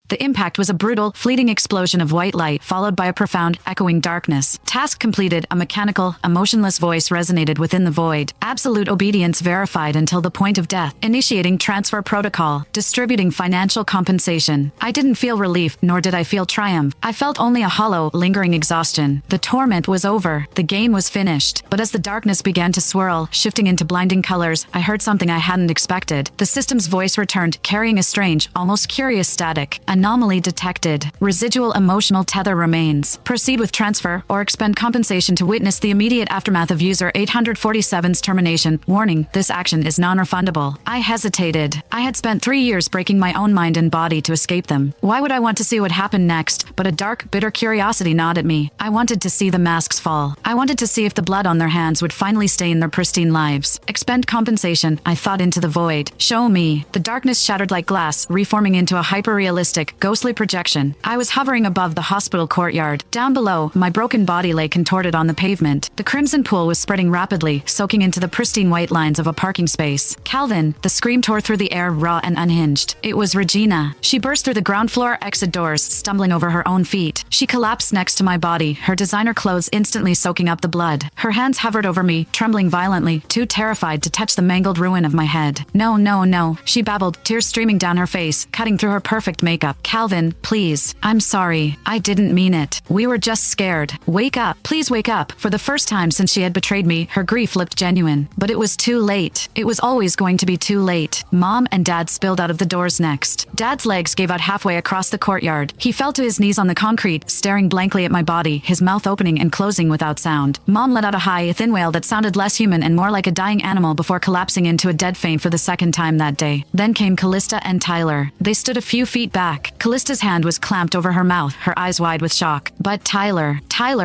The impact was a brutal, fleeting explosion of white light, followed by a profound, echoing darkness. Task completed, a mechanical, emotionless voice resonated within the void. Absolute obedience verified until the point of death. Initiating transfer protocol. Distributing financial compensation. I didn't feel relief, nor did I feel triumph. I felt only a hollow, lingering exhaustion. The torment was over. The game was finished. But as the darkness began to swirl, shifting into blinding colors, I heard something I hadn't expected. The system's voice returned, carrying a strange, almost curious static. Anomaly detected. Residual emotional tether remains. Proceed with transfer or expend compensation to witness the immediate aftermath of user 847's termination. Warning, this action is non-refundable. I hesitated. I had spent 3 years breaking my own mind and body to escape them. Why would I want to see what happened next? But a dark, bitter curiosity gnawed at me. I wanted to see the masks fall. I wanted to see if the blood on their hands would finally stain their pristine lives. Expend compensation, I thought into the void. Show me. The darkness shattered like glass, reforming into a hyper-realistic, ghostly projection. I was hovering above the hospital courtyard. Down below, my broken body lay contorted on the pavement. The crimson pool was spreading rapidly, soaking into the pristine white lines of a parking space. Calvin, the scream tore through the air, raw and unhinged. It was Regina. She burst through the ground floor exit doors, stumbling over her own feet. She collapsed next to my body, her designer clothes instantly soaking up the blood. Her hands hovered over me, trembling violently, too terrified to touch the mangled ruin of my head. No, no, no, she babbled, tears streaming down her face, cutting through her perfect makeup. Calvin, please. I'm sorry. I didn't mean it. We were just scared. Wake up. Please wake up. For the first time since she had betrayed me, her grief looked genuine. But it was too late. It was always going to be too late. Mom and Dad spilled out of the doors next. Dad's legs gave out halfway across the courtyard. He fell to his knees on the concrete, staring blankly at my body, his mouth opening and closing without sound. Mom let out a high, thin wail that sounded less human and more like a dying animal before collapsing into a dead faint for the second time that day. Then came Callista and Tyler. They stood a few feet back. Callista's hand was clamped over her mouth, her eyes wide with shock. But Tyler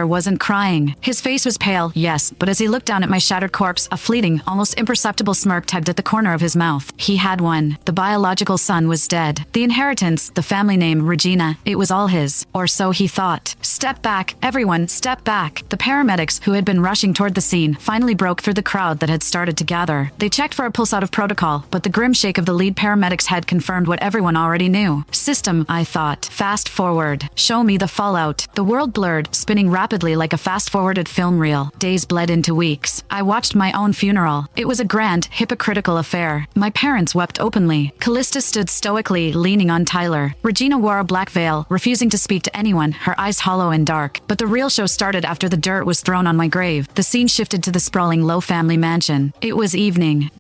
wasn't crying. His face was pale, yes, but as he looked down at my shattered corpse, a fleeting, almost imperceptible smirk tugged at the corner of his mouth. He had one. The biological son was dead. The inheritance, the family name, Regina, it was all his. Or so he thought. Step back, everyone, step back. The paramedics, who had been rushing toward the scene, finally broke through the crowd that had started to gather. They checked for a pulse out of protocol, but the grim shake of the lead paramedic's head confirmed what everyone already knew. System, I thought. Fast forward. Show me the fallout. The world blurred, spinning rapidly like a fast-forwarded film reel. Days bled into weeks. I watched my own funeral. It was a grand, hypocritical affair. My parents wept openly. Callista stood stoically, leaning on Tyler. Regina wore a black veil, refusing to speak to anyone, her eyes hollow and dark. But the real show started after the dirt was thrown on my grave. The scene shifted to the sprawling low family mansion. It was evening.